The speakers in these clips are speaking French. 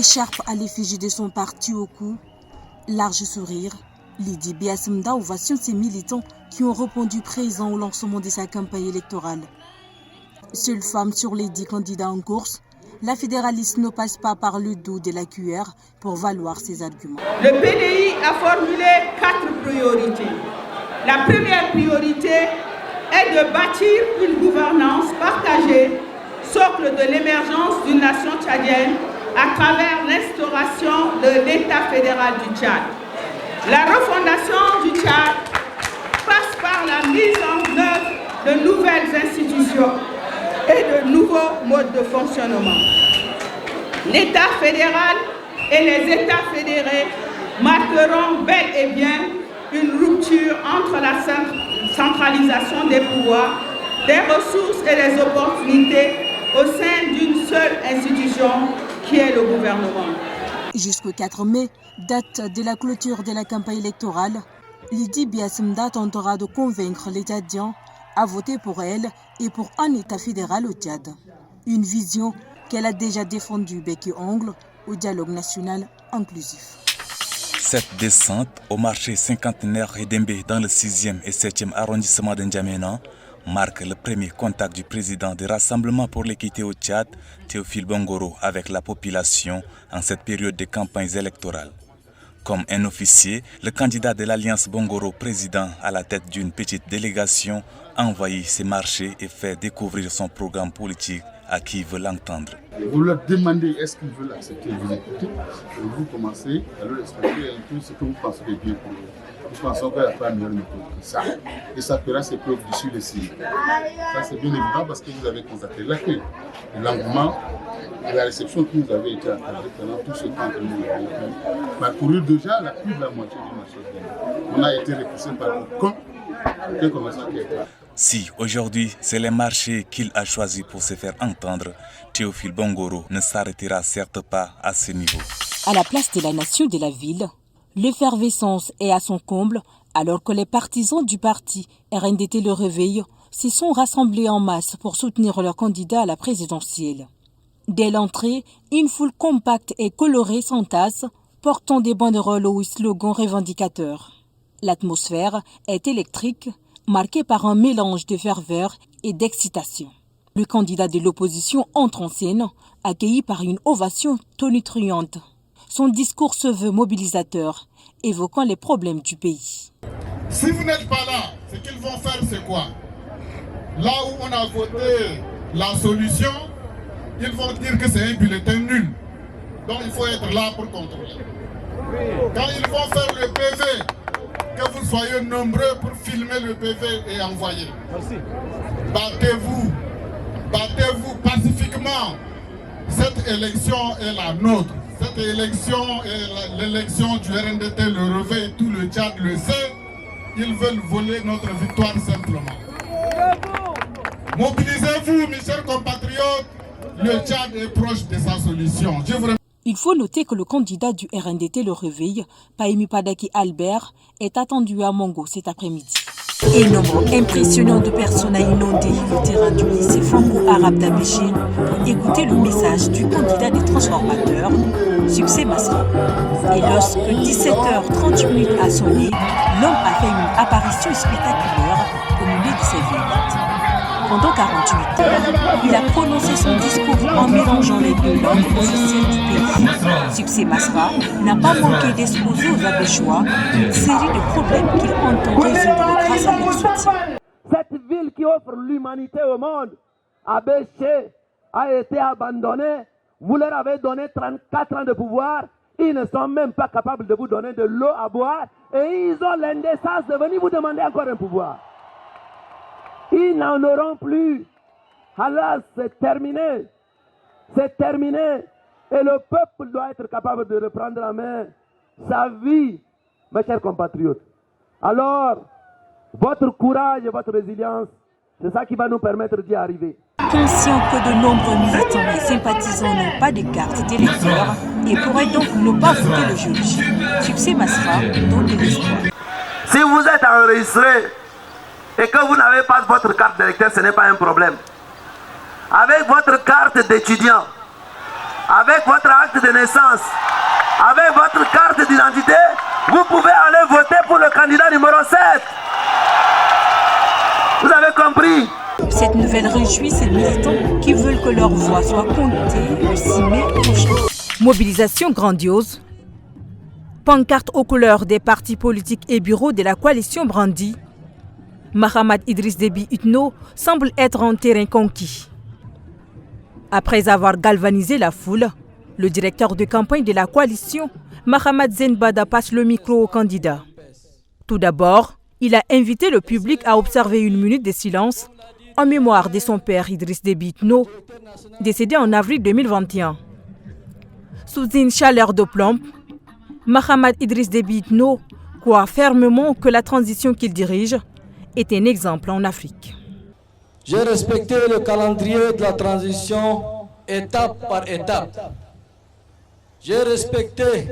Écharpe à l'effigie de son parti au cou, large sourire, Lydie Biasemda ovationne ses militants qui ont répondu présents au lancement de sa campagne électorale. Seule femme sur les 10 candidats en course, la fédéraliste ne passe pas par le dos de la cuillère pour valoir ses arguments. Le PDI a formulé 4 priorités. La première priorité est de bâtir une gouvernance partagée, socle de l'émergence d'une nation tchadienne à travers l'instauration de l'État fédéral du Tchad. La refondation du Tchad passe par la mise en œuvre de nouvelles institutions et de nouveaux modes de fonctionnement. L'État fédéral et les États fédérés marqueront bel et bien une rupture entre la centralisation des pouvoirs, des ressources et des opportunités au sein d'une seule institution qui est le gouvernement. Jusqu'au 4 mai, date de la clôture de la campagne électorale, Lydie Biasemda tentera de convaincre les Tchadiens à voter pour elle et pour un État fédéral au Tchad. Une vision qu'elle a déjà défendue bec et ongle au dialogue national inclusif. Cette descente au marché cinquantenaire Edembe dans le 6e et 7e arrondissement de N'Djamena marque le premier contact du président des Rassemblements pour l'équité au Tchad, Théophile Bongoro, avec la population en cette période de campagnes électorales. Comme un officier, le candidat de l'Alliance Bongoro, président à la tête d'une petite délégation, envahit ces marchés et fait découvrir son programme politique à qui veut l'entendre. Vous leur demandez est-ce qu'ils veulent accepter, vous écoutez, et vous commencez à leur expliquer un peu ce que vous pensez de bien pour eux. Nous pensons qu'il n'y a pas meilleure méthode que ça. Et ça fera ses preuves dessus les signes. Ça c'est bien évident parce que vous avez constaté l'accueil, l'engouement et la réception que vous avez été accordée pendant tout ce temps que nous avons pu parcourir déjà la plus de la moitié du marché. On a été repoussé par aucun commerçant qui est là. Si aujourd'hui c'est les marchés qu'il a choisi pour se faire entendre, Théophile Bongoro ne s'arrêtera certes pas à ce niveau. À la place de la nation de la ville, l'effervescence est à son comble alors que les partisans du parti RNDT Le Réveil se sont rassemblés en masse pour soutenir leur candidat à la présidentielle. Dès l'entrée, une foule compacte et colorée s'entasse, portant des banderoles aux slogans revendicateurs. L'atmosphère est électrique, marquée par un mélange de ferveur et d'excitation. Le candidat de l'opposition entre en scène, accueilli par une ovation tonitruante. Son discours se veut mobilisateur, évoquant les problèmes du pays. Si vous n'êtes pas là, ce qu'ils vont faire, c'est quoi? Là où on a voté la solution, ils vont dire que c'est un bulletin nul. Donc il faut être là pour contrôler. Quand ils vont faire le PV, que vous soyez nombreux pour filmer le PV et envoyer. Merci. Battez-vous pacifiquement. Cette élection est la nôtre. Cette élection est l'élection du RNDT, le Réveil, tout le Tchad le sait. Ils veulent voler notre victoire simplement. Mobilisez-vous, mes chers compatriotes. Le Tchad est proche de sa solution. Il faut noter que le candidat du RNDT Le Réveil, Pahimi Padaki Albert, est attendu à Mongo cet après-midi. Un nombre impressionnant de personnes a inondé le terrain du lycée franco-arabe d'Abéché pour écouter le message du candidat des transformateurs, Succès Masra. Et lorsque 17h30 a sonné, l'homme a fait une apparition spectaculaire au milieu de ses véhicules. Pendant 48 heures, il a prononcé son discours en mélangeant les deux langues officielles du pays. Succès Masra n'a pas manqué d'exposer aux Abéchois une série de problèmes qu'il entend résoudre grâce à leur soutien. Cette ville qui offre l'humanité au monde, Abéché, a été abandonnée. Vous leur avez donné 34 ans de pouvoir. Ils ne sont même pas capables de vous donner de l'eau à boire. Et ils ont l'indécence de venir vous demander encore un pouvoir. Ils n'en auront plus. Alors c'est terminé. C'est terminé. Et le peuple doit être capable de reprendre en main sa vie, mes chers compatriotes. Alors, votre courage et votre résilience, c'est ça qui va nous permettre d'y arriver. Conscient que de nombreux militants et sympathisants n'ont pas de carte d'électeur et pourraient donc ne pas voter le jeudi, Succès Masra donne de l'espoir. Si vous êtes enregistré et que vous n'avez pas votre carte d'électeur, ce n'est pas un problème. Avec votre carte d'étudiant, avec votre acte de naissance, avec votre carte d'identité, vous pouvez aller voter pour le candidat numéro 7. Vous avez compris? Cette nouvelle réjouit ces militants qui veulent que leur voix soit comptée le 6 mai prochain. Mobilisation grandiose. Pancarte aux couleurs des partis politiques et bureaux de la coalition brandie. Mahamat Idriss Déby Itno semble être en terrain conquis. Après avoir galvanisé la foule, le directeur de campagne de la coalition, Mahamat Zenbada, passe le micro au candidat. Tout d'abord, il a invité le public à observer une minute de silence en mémoire de son père Idriss Déby Itno, décédé en avril 2021. Sous une chaleur de plomb, Mahamat Idriss Déby Itno croit fermement que la transition qu'il dirige est un exemple en Afrique. J'ai respecté le calendrier de la transition étape par étape. J'ai respecté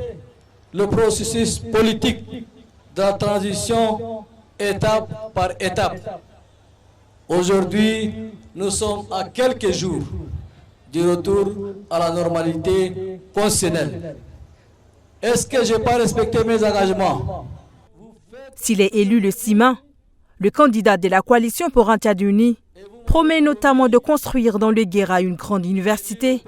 le processus politique de la transition étape par étape. Aujourd'hui, nous sommes à quelques jours du retour à la normalité constitutionnelle. Est-ce que je n'ai pas respecté mes engagements? S'il est élu le 6 mai, le candidat de la coalition pour un Tchad uni promet notamment de construire dans le Guéra une grande université,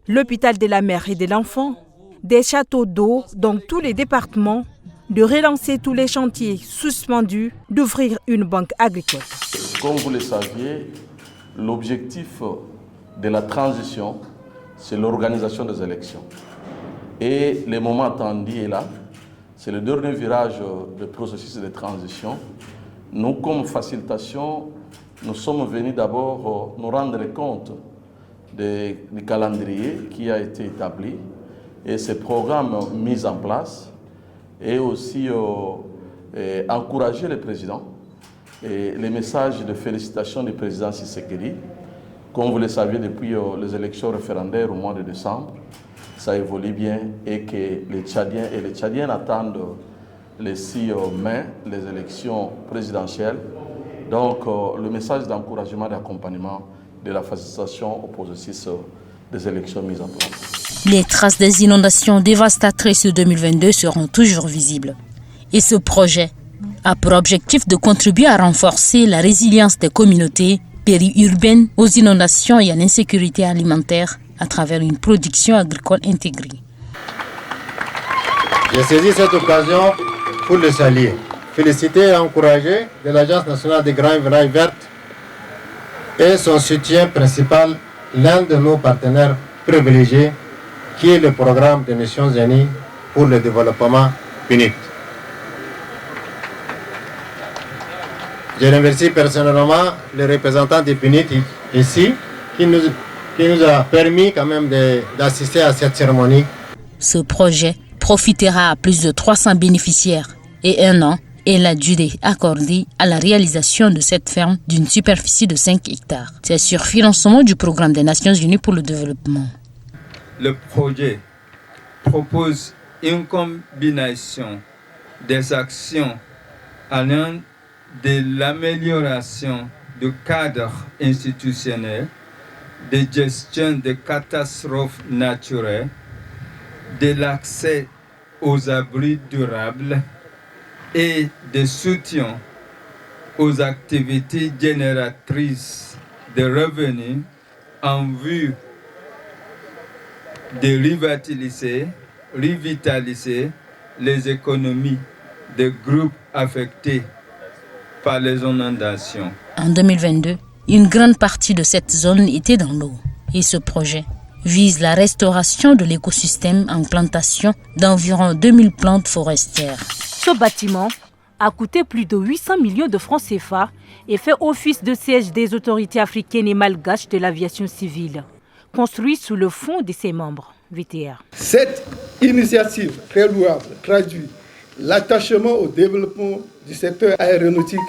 l'hôpital de la mère et de l'enfant, des châteaux d'eau dans tous les départements, de relancer tous les chantiers suspendus, d'ouvrir une banque agricole. Comme vous le saviez, l'objectif de la transition, c'est l'organisation des élections. Et le moment attendu est là. C'est le dernier virage du processus de transition. Nous, comme facilitation, nous sommes venus d'abord nous rendre compte du calendrier qui a été établi et ces programmes mis en place et aussi encourager le président. Et les messages de félicitations du président Tshisekedi, comme vous le savez depuis les élections référendaires au mois de décembre, ça évolue bien et que les Tchadiens attendent le 6 mai, les élections présidentielles. Donc le message d'encouragement et d'accompagnement de la facilitation au processus des élections mises en place. Les traces des inondations dévastatrices de 2022 seront toujours visibles. Et ce projet a pour objectif de contribuer à renforcer la résilience des communautés périurbaines aux inondations et à l'insécurité alimentaire à travers une production agricole intégrée. J'ai saisi cette occasion pour le saluer, féliciter et encourager de l'Agence nationale des grands virailles vertes et son soutien principal, l'un de nos partenaires privilégiés, qui est le programme des Nations Unies pour le développement PNUD. Je remercie personnellement les représentants du PNUD ici, qui nous a permis quand même d'assister à cette cérémonie. Ce projet profitera à plus de 300 bénéficiaires et 1 an est la durée accordée à la réalisation de cette ferme d'une superficie de 5 hectares. C'est sur financement du programme des Nations Unies pour le développement. Le projet propose une combinaison des actions allant de l'amélioration du cadre institutionnel, de gestion des catastrophes naturelles, de l'accès aux abris durables et de soutien aux activités génératrices de revenus en vue de revitaliser les économies des groupes affectés par les inondations. En 2022, une grande partie de cette zone était dans l'eau et ce projet vise la restauration de l'écosystème en plantation d'environ 2000 plantes forestières. Ce bâtiment a coûté plus de 800 millions de francs CFA et fait office de siège des autorités africaines et malgaches de l'aviation civile, construit sous le fond de ses membres, VTR. Cette initiative très louable traduit l'attachement au développement du secteur aéronautique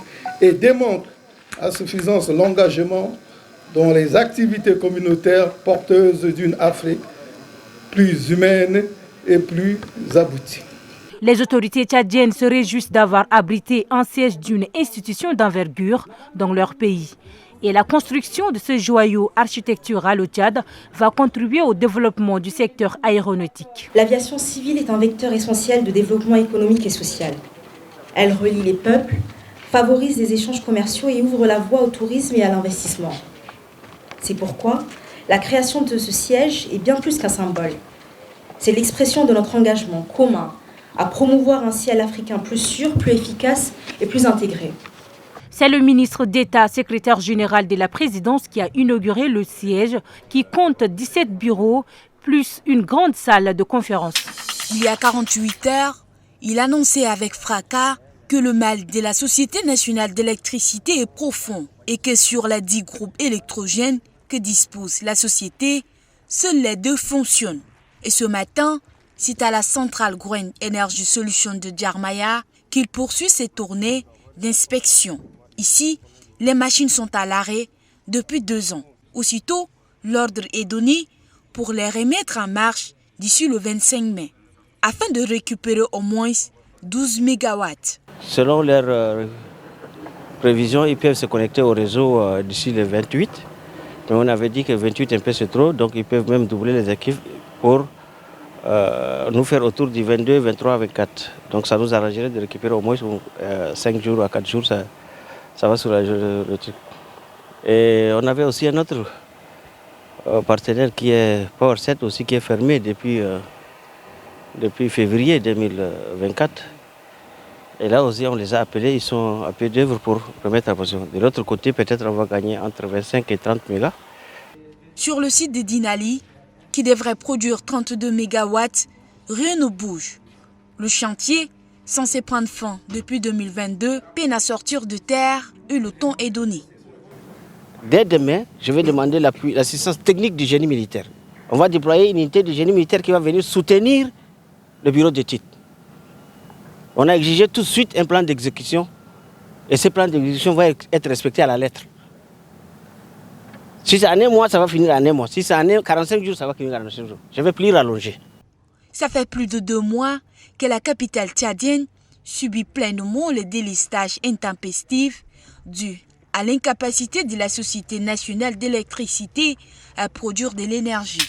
et démontre à suffisance l'engagement dans les activités communautaires porteuses d'une Afrique plus humaine et plus aboutie. Les autorités tchadiennes se réjouissent d'avoir abrité un siège d'une institution d'envergure dans leur pays Et la construction de ce joyau architectural au Tchad va contribuer au développement du secteur aéronautique. L'aviation civile est un vecteur essentiel de développement économique et social. Elle relie les peuples, favorise les échanges commerciaux et ouvre la voie au tourisme et à l'investissement. C'est pourquoi la création de ce siège est bien plus qu'un symbole. C'est l'expression de notre engagement commun à promouvoir un ciel africain plus sûr, plus efficace et plus intégré. C'est le ministre d'État, secrétaire général de la présidence, qui a inauguré le siège qui compte 17 bureaux plus une grande salle de conférence. Il y a 48 heures, il annonçait avec fracas que le mal de la Société nationale d'électricité est profond et que sur les 10 groupes électrogènes que dispose la société, seuls les 2 fonctionnent. Et ce matin, c'est à la centrale Green Energy Solutions de Djarmaya qu'il poursuit ses tournées d'inspection. Ici, les machines sont à l'arrêt depuis 2 ans. Aussitôt, l'ordre est donné pour les remettre en marche d'ici le 25 mai, afin de récupérer au moins 12 mégawatts. Selon leurs prévisions, ils peuvent se connecter au réseau d'ici le 28. Mais on avait dit que 28 un peu c'est trop, donc ils peuvent même doubler les équipes pour nous faire autour du 22, 23, 24. Donc ça nous arrangerait de récupérer au moins 5 jours à 4 jours, ça va soulager le truc. Et on avait aussi un autre partenaire qui est Power7 aussi, qui est fermé depuis février 2024. Et là aussi, on les a appelés, ils sont à pied d'œuvre pour remettre en position. De l'autre côté, peut-être on va gagner entre 25 et 30 mégas. Sur le site de Dinali, qui devrait produire 32 mégawatts, rien ne bouge. Le chantier, censé prendre fin depuis 2022, peine à sortir de terre et le ton est donné. Dès demain, je vais demander l'assistance technique du génie militaire. On va déployer une unité du génie militaire qui va venir soutenir le bureau d'études. On a exigé tout de suite un plan d'exécution et ce plan d'exécution va être respecté à la lettre. Si c'est en un mois, ça va finir en un mois. Si c'est en 45 jours, ça va finir en 45 jours. Je ne vais plus rallonger. Ça fait plus de 2 mois que la capitale tchadienne subit pleinement le délestage intempestif dû à l'incapacité de la Société nationale d'électricité à produire de l'énergie.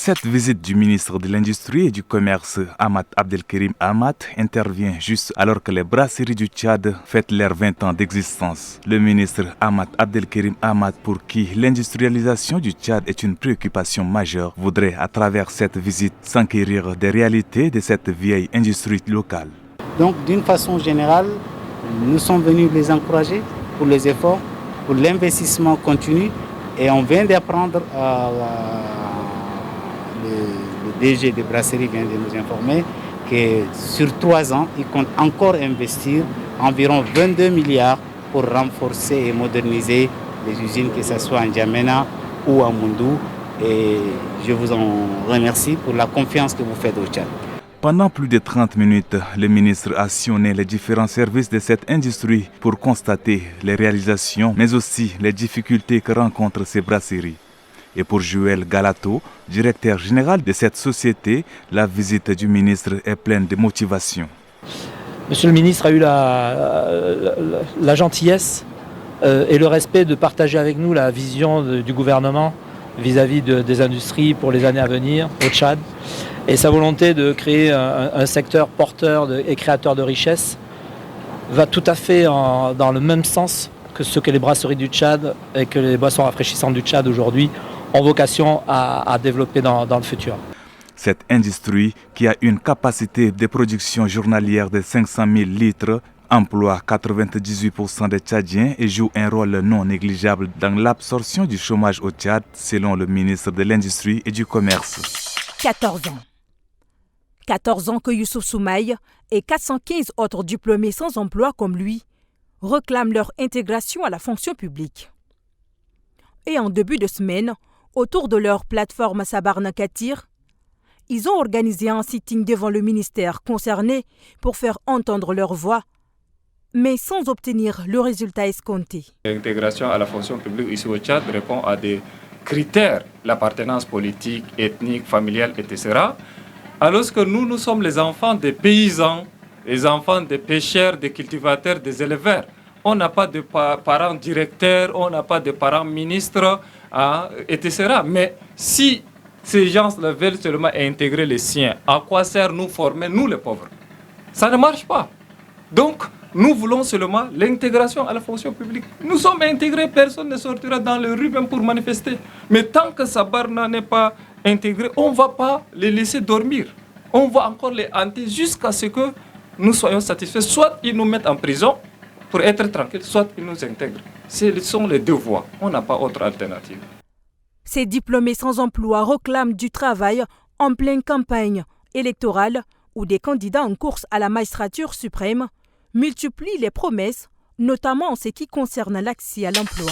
Cette visite du ministre de l'Industrie et du Commerce, Ahmad Abdelkerim Ahmad, intervient juste alors que les brasseries du Tchad fêtent leurs 20 ans d'existence. Le ministre Ahmad Abdelkerim Ahmad, pour qui l'industrialisation du Tchad est une préoccupation majeure, voudrait à travers cette visite s'enquérir des réalités de cette vieille industrie locale. Donc d'une façon générale, nous sommes venus les encourager pour les efforts, pour l'investissement continu et on vient d'apprendre le DG de brasserie vient de nous informer que sur 3 ans, il compte encore investir environ 22 milliards pour renforcer et moderniser les usines, que ce soit en N'Djamena ou à Moundou. Et je vous en remercie pour la confiance que vous faites au Tchad. Pendant plus de 30 minutes, le ministre a sillonné les différents services de cette industrie pour constater les réalisations, mais aussi les difficultés que rencontrent ces brasseries. Et pour Joël Galato, directeur général de cette société, la visite du ministre est pleine de motivation. Monsieur le ministre a eu la gentillesse et le respect de partager avec nous la vision du gouvernement vis-à-vis des industries pour les années à venir au Tchad et sa volonté de créer un secteur porteur et créateur de richesses va tout à fait dans le même sens que ce que les brasseries du Tchad et que les boissons rafraîchissantes du Tchad aujourd'hui ont vocation à développer dans le futur. Cette industrie, qui a une capacité de production journalière de 500 000 litres, emploie 98% des Tchadiens et joue un rôle non négligeable dans l'absorption du chômage au Tchad, selon le ministre de l'Industrie et du Commerce. 14 ans. 14 ans que Youssouf Soumaï et 415 autres diplômés sans emploi comme lui réclament leur intégration à la fonction publique. Et en début de semaine, autour de leur plateforme Sabarna Katir, ils ont organisé un sitting devant le ministère concerné pour faire entendre leur voix, mais sans obtenir le résultat escompté. L'intégration à la fonction publique ici au Tchad répond à des critères, l'appartenance politique, ethnique, familiale, etc. Alors que nous sommes les enfants des paysans, les enfants des pêcheurs, des cultivateurs, des éleveurs. on n'a pas de parents directeurs, on n'a pas de parents ministres, etc. Mais si ces gens-là veulent seulement intégrer les siens, à quoi sert nous former, nous les pauvres? Ça ne marche pas. Donc, nous voulons seulement l'intégration à la fonction publique. Nous sommes intégrés, personne ne sortira dans les rues même pour manifester. Mais tant que Sabarna n'est pas intégré, on ne va pas les laisser dormir. On va encore les hanter jusqu'à ce que nous soyons satisfaits. Soit ils nous mettent en prison pour être tranquilles, soit ils nous intègrent. Ce sont les deux voies. On n'a pas autre alternative. Ces diplômés sans emploi réclament du travail en pleine campagne électorale où des candidats en course à la magistrature suprême multiplient les promesses, notamment en ce qui concerne l'accès à l'emploi.